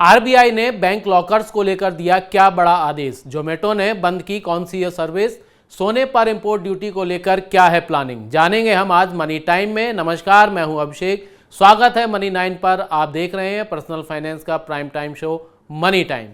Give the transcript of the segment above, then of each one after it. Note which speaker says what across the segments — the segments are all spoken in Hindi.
Speaker 1: आरबीआई ने बैंक लॉकर्स को लेकर दिया क्या बड़ा आदेश? जोमेटो ने बंद की कौन सी ये सर्विस? सोने पर इंपोर्ट ड्यूटी को लेकर क्या है प्लानिंग? जानेंगे हम आज मनी टाइम में। नमस्कार, मैं हूं अभिषेक, स्वागत है मनी 9 पर। आप देख रहे हैं पर्सनल फाइनेंस का prime time show money time.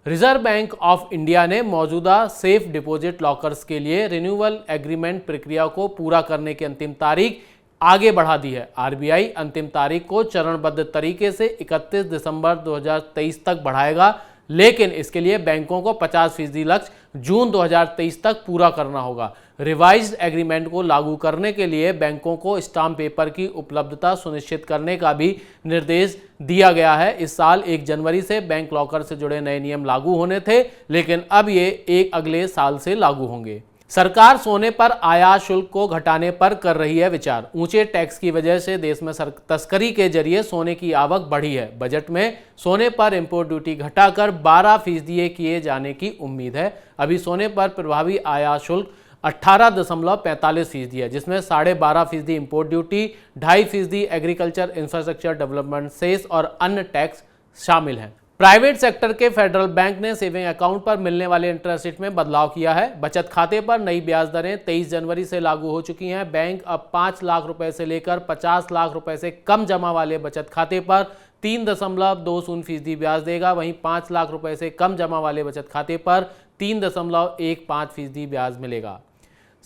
Speaker 1: Reserve bank of India ने मौजूदा सेफ डिपॉजिट लॉकर्स के लिए रिन्यूअल एग्रीमेंट प्रक्रिया को पूरा करने की अंतिम तारीख आगे बढ़ा दी है। आरबीआई अंतिम तारीख को चरणबद्ध तरीके से 31 दिसंबर 2023 तक बढ़ाएगा, लेकिन इसके लिए बैंकों को 50% लक्ष्य जून 2023 तक पूरा करना होगा। रिवाइज्ड एग्रीमेंट को लागू करने के लिए बैंकों को स्टाम्प पेपर की उपलब्धता सुनिश्चित करने का भी निर्देश दिया गया है। इस साल 1 जनवरी से बैंक लॉकर से जुड़े नए नियम लागू होने थे, लेकिन अब ये अगले साल से लागू होंगे। सरकार सोने पर आयात शुल्क को घटाने पर कर रही है विचार। ऊंचे टैक्स की वजह से देश में तस्करी के जरिए सोने की आवक बढ़ी है। बजट में सोने पर इंपोर्ट ड्यूटी घटाकर 12% किए जाने की उम्मीद है। अभी सोने पर प्रभावी आयात शुल्क 18.45% है, जिसमें 12.5% import duty, 2.5% agriculture infrastructure development cess और अन्य टैक्स शामिल हैं। प्राइवेट सेक्टर के फेडरल बैंक ने सेविंग अकाउंट पर मिलने वाले इंटरेस्ट रेट में बदलाव किया है। बचत खाते पर नई ब्याज दरें 23 जनवरी से लागू हो चुकी हैं। बैंक अब 5 लाख रुपए से लेकर 50 लाख रुपए से कम जमा वाले बचत खाते पर 3.20% ब्याज देगा। वहीं 5 लाख रुपए से कम जमा वाले बचत खाते पर 3.15% ब्याज मिलेगा।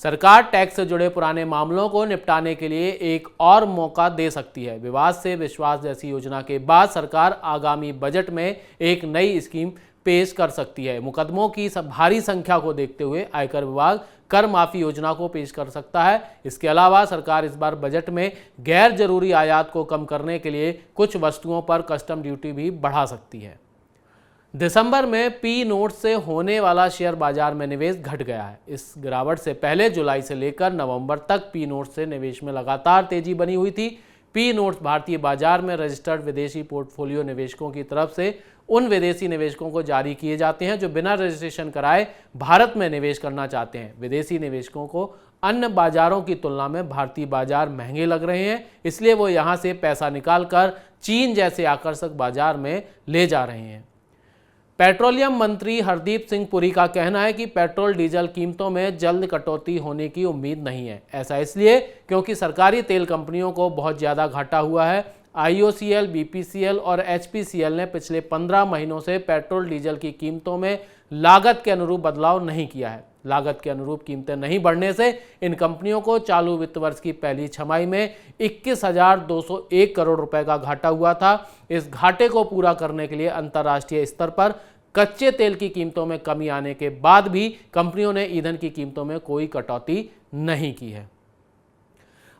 Speaker 1: सरकार टैक्स से जुड़े पुराने मामलों को निपटाने के लिए एक और मौका दे सकती है। विवाद से विश्वास जैसी योजना के बाद सरकार आगामी बजट में एक नई स्कीम पेश कर सकती है। मुकदमों की भारी संख्या को देखते हुए आयकर विभाग कर माफी योजना को पेश कर सकता है। इसके अलावा सरकार इस बार बजट में गैर जरूरी आयात को कम करने के लिए कुछ वस्तुओं पर कस्टम ड्यूटी भी बढ़ा सकती है। दिसंबर में पी नोट से होने वाला शेयर बाजार में निवेश घट गया है। इस गिरावट से पहले जुलाई से लेकर नवंबर तक पी नोट से निवेश में लगातार तेजी बनी हुई थी। पी नोट्स भारतीय बाजार में रजिस्टर्ड विदेशी पोर्टफोलियो निवेशकों की तरफ से उन विदेशी निवेशकों को जारी किए जाते हैं जो बिना रजिस्ट्रेशन कराए भारत में निवेश करना चाहते हैं। विदेशी निवेशकों को अन्य बाजारों की तुलना में भारतीय बाजार महंगे लग रहे हैं, इसलिए वो यहाँ से पैसा निकालकर चीन जैसे आकर्षक बाजार में ले जा रहे हैं। पेट्रोलियम मंत्री हरदीप सिंह पुरी का कहना है कि पेट्रोल डीजल कीमतों में जल्द कटौती होने की उम्मीद नहीं है। ऐसा इसलिए क्योंकि सरकारी तेल कंपनियों को बहुत ज़्यादा घाटा हुआ है। आईओसीएल, बीपीसीएल और एचपीसीएल ने पिछले 15 महीनों से पेट्रोल डीजल की कीमतों में लागत के अनुरूप बदलाव नहीं किया है। लागत के अनुरूप कीमतें नहीं बढ़ने से इन कंपनियों को चालू वित्त वर्ष की पहली छमाही में 21,201 करोड़ रुपए का घाटा हुआ था। इस घाटे को पूरा करने के लिए अंतर्राष्ट्रीय स्तर पर कच्चे तेल की कीमतों में कमी आने के बाद भी कंपनियों ने ईंधन की कीमतों में कोई कटौती नहीं की है।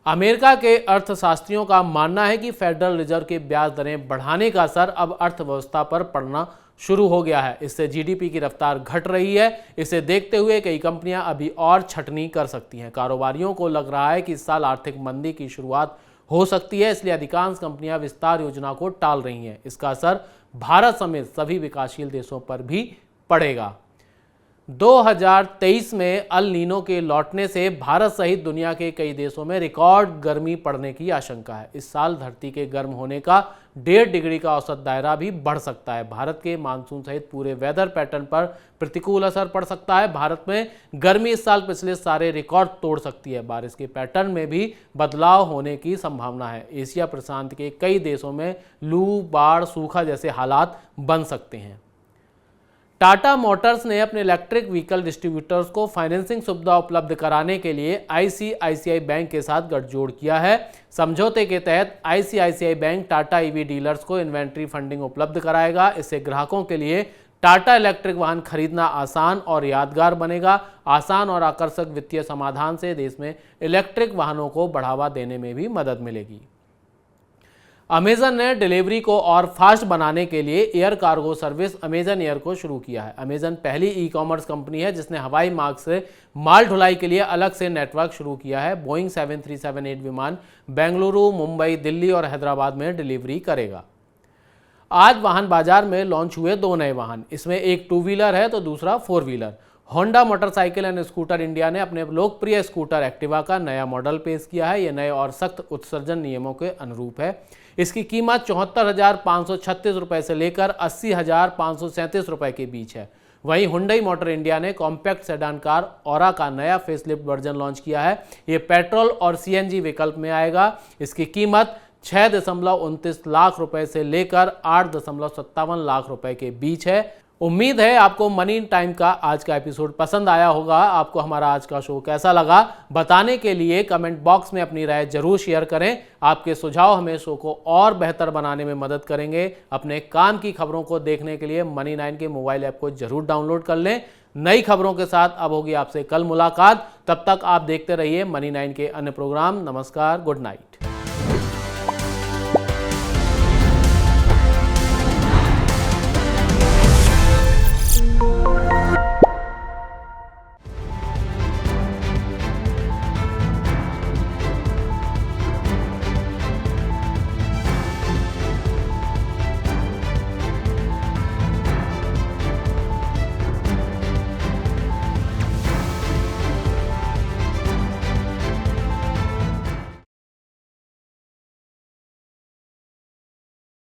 Speaker 1: अमेरिका के अर्थशास्त्रियों का मानना है कि फेडरल रिजर्व के ब्याज दरें बढ़ाने का असर अब अर्थव्यवस्था पर पड़ना शुरू हो गया है। इससे जीडीपी की रफ्तार घट रही है। इसे देखते हुए कई कंपनियां अभी और छटनी कर सकती हैं। कारोबारियों को लग रहा है कि इस साल आर्थिक मंदी की शुरुआत हो सकती है, इसलिए अधिकांश कंपनियां विस्तार योजना को टाल रही हैं। इसका असर भारत समेत सभी विकासशील देशों पर भी पड़ेगा। 2023 में अल नीनो के लौटने से भारत सहित दुनिया के कई देशों में रिकॉर्ड गर्मी पड़ने की आशंका है। इस साल धरती के गर्म होने का 1.5 डिग्री का औसत दायरा भी बढ़ सकता है। भारत के मानसून सहित पूरे वेदर पैटर्न पर प्रतिकूल असर पड़ सकता है। भारत में गर्मी इस साल पिछले सारे रिकॉर्ड तोड़ सकती है। बारिश के पैटर्न में भी बदलाव होने की संभावना है। एशिया प्रशांत के कई देशों में लू, बाढ़, सूखा जैसे हालात बन सकते हैं। टाटा मोटर्स ने अपने इलेक्ट्रिक व्हीकल डिस्ट्रीब्यूटर्स को फाइनेंसिंग सुविधा उपलब्ध कराने के लिए आईसीआईसीआई बैंक के साथ गठजोड़ किया है। समझौते के तहत ICICI bank Tata EV dealers को इन्वेंट्री फंडिंग उपलब्ध कराएगा। इससे ग्राहकों के लिए टाटा इलेक्ट्रिक वाहन खरीदना आसान और यादगार बनेगा। आसान और आकर्षक वित्तीय समाधान से देश में इलेक्ट्रिक वाहनों को बढ़ावा देने में भी मदद मिलेगी। अमेजन ने डिलीवरी को और फास्ट बनाने के लिए air cargo service Amazon air को शुरू किया है। अमेजन पहली ई कॉमर्स कंपनी है जिसने हवाई मार्ग से माल ढुलाई के लिए अलग से नेटवर्क शुरू किया है। बोइंग 7378 विमान बेंगलुरु, मुंबई, दिल्ली और हैदराबाद में डिलीवरी करेगा। आज वाहन बाजार में लॉन्च हुए 2 नए वाहन। इसमें एक 2 व्हीलर है तो दूसरा 4 wheeler. Honda motorcycle and scooter India ने अपने लोकप्रिय स्कूटर एक्टिवा का नया मॉडल पेश किया है। यह नए और सख्त उत्सर्जन नियमों के अनुरूप है। इसकी कीमत 74,536 रुपये से लेकर 80,537 रुपये के बीच है। वहीं हुंडई मोटर इंडिया ने कॉम्पैक्ट सेडान कार ऑरा का नया फेसलिफ्ट वर्जन लॉन्च किया है। ये पेट्रोल और सीएनजी विकल्प में आएगा। इसकी कीमत 6.29 लाख रुपए से लेकर 8.57 लाख रुपए के बीच है। उम्मीद है आपको मनी टाइम का आज का एपिसोड पसंद आया होगा। आपको हमारा आज का शो कैसा लगा बताने के लिए कमेंट बॉक्स में अपनी राय जरूर शेयर करें। आपके सुझाव हमें शो को और बेहतर बनाने में मदद करेंगे। अपने काम की खबरों को देखने के लिए मनी 9 के मोबाइल ऐप को जरूर डाउनलोड कर लें। नई खबरों के साथ अब होगी आपसे कल मुलाकात। तब तक आप देखते रहिए मनी 9 के अन्य प्रोग्राम। नमस्कार, गुड नाइट।